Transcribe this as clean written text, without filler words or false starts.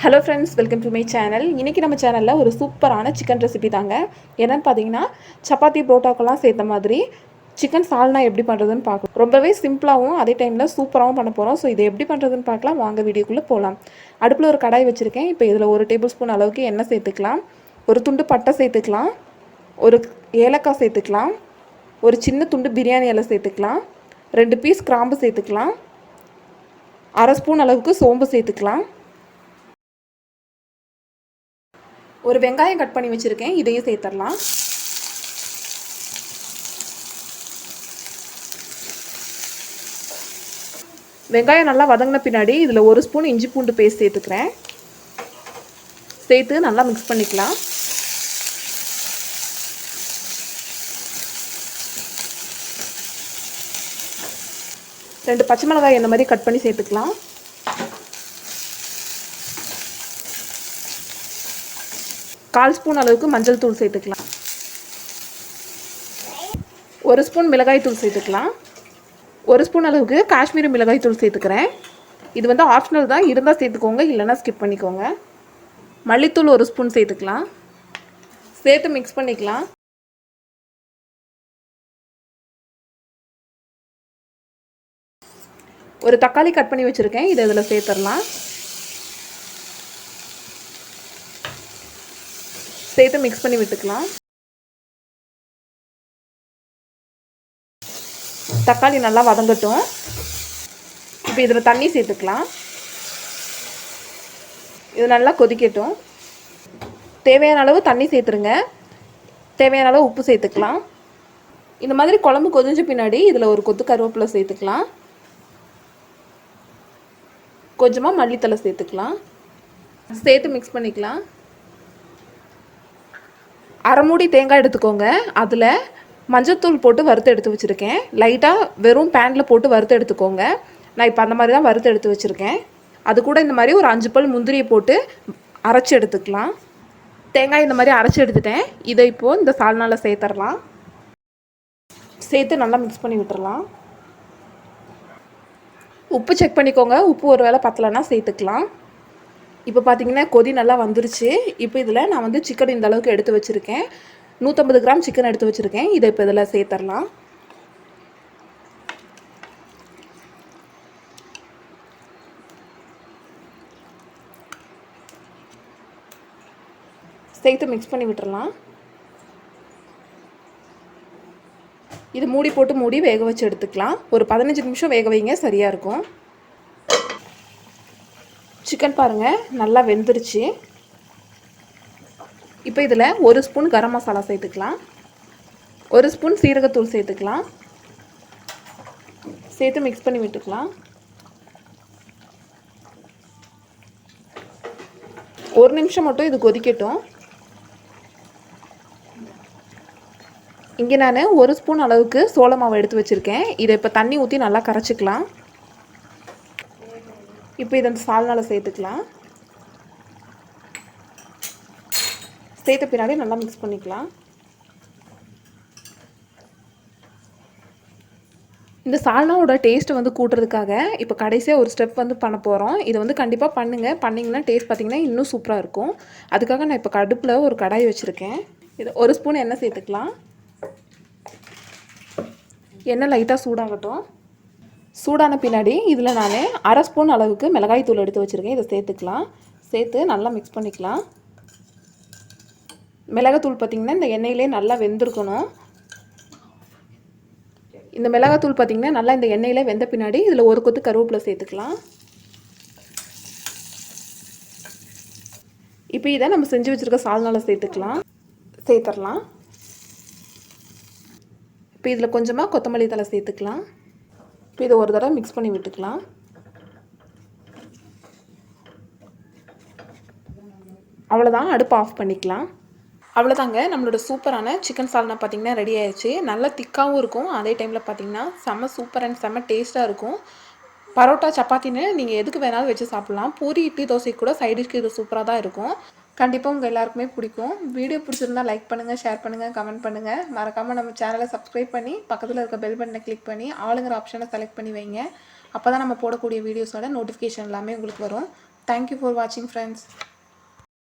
Hello friends, welcome to my channel. இன்றைக்கி நம்ம சேனலில் ஒரு சூப்பரான சிக்கன் ரெசிபி தாங்க. என்னென்னு பார்த்தீங்கன்னா, சப்பாத்தி புரோட்டாக்கெல்லாம் சேர்த்த மாதிரி சிக்கன் சால்னா எப்படி பண்ணுறதுன்னு பார்க்கலாம். ரொம்பவே சிம்பிளாகவும் அதே டைமில் சூப்பராகவும் பண்ண போகிறோம். ஸோ இதை எப்படி பண்ணுறதுன்னு பார்க்கலாம். வாங்க வீடியோக்குள்ளே போகலாம். அடுப்பில் ஒரு கடாய் வச்சுருக்கேன். இப்போ இதில் 1 டேபிள் ஸ்பூன் அளவுக்கு எண்ணெய் சேர்த்துக்கலாம். ஒரு துண்டு பட்டை சேர்த்துக்கலாம். ஒரு ஏலக்காய் சேர்த்துக்கலாம். ஒரு சின்ன துண்டு பிரியாணி இலை சேர்த்துக்கலாம். 2 பீஸ் கிராம்பு சேர்த்துக்கலாம். 1/2 ஸ்பூன் அளவுக்கு சோம்பு சேர்த்துக்கலாம். ஒரு வெங்காயம் கட் பண்ணி வச்சுருக்கேன், இதையும் சேர்த்துடலாம். வெங்காயம் நல்லா வதங்கின பின்னாடி இதில் 1 ஸ்பூன் இஞ்சி பூண்டு பேஸ்ட் சேர்த்துக்கிறேன். சேர்த்து நல்லா மிக்ஸ் பண்ணிக்கலாம். ரெண்டு பச்சை மிளகாய் இந்த மாதிரி கட் பண்ணி சேர்த்துக்கலாம். கால் ஸ்பூன் அளவுக்கு மஞ்சள் தூள் சேர்த்துக்கலாம். 1 ஸ்பூன் மிளகாய் தூள் சேர்த்துக்கலாம். 1 ஸ்பூன் அளவுக்கு காஷ்மீரி மிளகாய் தூள் சேர்த்துக்கிறேன். இது வந்து ஆப்ஷனல் தான், இருந்தால் சேர்த்துக்கோங்க, இல்லைன்னா ஸ்கிப் பண்ணிக்கோங்க. மல்லித்தூள் 1 ஸ்பூன் சேர்த்துக்கலாம். சேர்த்து மிக்ஸ் பண்ணிக்கலாம். ஒரு தக்காளி கட் பண்ணி வச்சுருக்கேன், இதை இதில் சேர்த்துடலாம். சேர்த்து மிக்ஸ் பண்ணி விட்டுக்கலாம். தக்காளி நல்லா வதங்கட்டும். இப்போ இதில் தண்ணி சேர்த்துக்கலாம். இது நல்லா கொதிக்கட்டும். தேவையான அளவு தண்ணி சேர்த்துருங்க. தேவையான அளவு உப்பு சேர்த்துக்கலாம். இந்த மாதிரி குழம்பு கொதிஞ்ச பின்னாடி இதில் ஒரு கொத்து கருவேப்பிலை சேர்த்துக்கலாம். கொஞ்சமாக மல்லித்தலை சேர்த்துக்கலாம். சேர்த்து மிக்ஸ் பண்ணிக்கலாம். 1/2 மூடி தேங்காய் எடுத்துக்கோங்க. அதில் மஞ்சத்தூள் போட்டு வறுத்து எடுத்து வச்சுருக்கேன். லைட்டாக வெறும் பேனில் போட்டு வறுத்து எடுத்துக்கோங்க. நான் இப்போ அந்த மாதிரி தான் வறுத்து எடுத்து வச்சுருக்கேன். அது கூட இந்த மாதிரி ஒரு 5 பல் முந்திரியை போட்டு அரைச்சி எடுத்துக்கலாம். தேங்காய் இந்த மாதிரி அரைச்சி எடுத்துட்டேன். இதை இப்போது இந்த சால்னாவில் சேர்த்துடலாம். சேர்த்து நல்லா மிக்ஸ் பண்ணி விட்டுறலாம். உப்பு செக் பண்ணிக்கோங்க. உப்பு ஒரு வேளை பத்தலைன்னா சேர்த்துக்கலாம். இப்போ பார்த்தீங்கன்னா கொதி நல்லா வந்துருச்சு. இப்போ இதில் நான் வந்து சிக்கன் இந்த அளவுக்கு எடுத்து வச்சுருக்கேன். 150 கிராம் சிக்கன் எடுத்து வச்சுருக்கேன். இதை இப்போ இதில் சேர்த்துடலாம். சேர்த்து மிக்ஸ் பண்ணி விட்டுறலாம். இது மூடி வேக வச்சு எடுத்துக்கலாம். ஒரு 15 நிமிஷம் வேக வைங்க, சரியாக இருக்கும். சிக்கன் பாருங்கள் நல்லா வெந்துருச்சு. இப்போ இதில் 1 ஸ்பூன் கரம் மசாலா சேர்த்துக்கலாம். 1 ஸ்பூன் சீரகத்தூள் சேர்த்துக்கலாம். சேர்த்து மிக்ஸ் பண்ணி விட்டுக்கலாம். 1 நிமிஷம் மட்டும் இது கொதிக்கட்டும். இங்கே நான் 1 ஸ்பூன் அளவுக்கு சோள மாவு எடுத்து வச்சுருக்கேன். இதை இப்போ தண்ணி ஊற்றி நல்லா கரைச்சிக்கலாம். இப்போ இதை அந்த சால்னாவில் சேர்த்துக்கலாம். சேர்த்த பின்னாடி நல்லா மிக்ஸ் பண்ணிக்கலாம். இந்த சால்னாவோட டேஸ்ட்டை வந்து கூட்டுறதுக்காக இப்போ கடைசியாக ஒரு ஸ்டெப் வந்து பண்ண போகிறோம். இதை வந்து கண்டிப்பாக பண்ணிங்கன்னா டேஸ்ட் பார்த்திங்கன்னா இன்னும் சூப்பராக இருக்கும். அதுக்காக நான் இப்போ அடுப்பில் ஒரு கடாய் வச்சுருக்கேன். இது 1 ஸ்பூன் எண்ணெய் சேர்த்துக்கலாம். எண்ணெய் லைட்டாக சூடாகட்டும். சூடான பின்னாடி இதில் நான் 1/2 ஸ்பூன் அளவுக்கு மிளகாய் தூள் எடுத்து வச்சுருக்கேன். இதை சேர்த்துக்கலாம். சேர்த்து நல்லா மிக்ஸ் பண்ணிக்கலாம். மிளகாத்தூள் பார்த்திங்கன்னா இந்த எண்ணெயிலே நல்லா வெந்திருக்கணும். இந்த மிளகாத்தூள் பார்த்திங்கன்னா நல்லா இந்த எண்ணெயில் வெந்த பின்னாடி இதில் ஒரு கொத்து கருவேப்பிலை சேர்த்துக்கலாம். இப்போ இதை நம்ம செஞ்சு வச்சுருக்க சால்னாவில் சேர்த்துடலாம். இப்போ இதில் கொஞ்சமாக கொத்தமல்லி தழை சேர்த்துக்கலாம். இப்போ இதை ஒரு தடவை மிக்ஸ் பண்ணி விட்டுக்கலாம். அவ்வளோதான், அடுப்பு ஆஃப் பண்ணிக்கலாம். அவ்வளோதாங்க, நம்மளோட சூப்பரான சிக்கன் சால்னா பார்த்திங்கன்னா ரெடி ஆயிடுச்சு. நல்லா திக்காகவும் இருக்கும். அதே டைமில் பார்த்திங்கன்னா செம்ம சூப்பர் அண்ட் செம்ம டேஸ்ட்டாக இருக்கும். பரோட்டா சப்பாத்தின்னு நீங்கள் எதுக்கு வேணாலும் வச்சு சாப்பிட்லாம். பூரி இட்லி தோசைக்கு கூட சைடிஷ்க்கு இது சூப்பராக தான் இருக்கும். கண்டிப்பாக உங்கள் எல்லாருக்குமே பிடிக்கும். வீடியோ பிடிச்சிருந்தால் லைக் பண்ணுங்கள், ஷேர் பண்ணுங்கள், கமெண்ட் பண்ணுங்கள். மறக்காமல் நம்ம சேனலை சப்ஸ்கிரைப் பண்ணி பக்கத்தில் இருக்க பெல் பட்டனை கிளிக் பண்ணி ஆளுங்கிற ஆப்ஷனை செலக்ட் பண்ணி வைங்க. அப்போ தான் நம்ம போடக்கூடிய வீடியோஸோட நோட்டிஃபிகேஷன் எல்லாமே உங்களுக்கு வரும். தேங்க்யூ ஃபார் வாட்சிங் ஃப்ரெண்ட்ஸ்.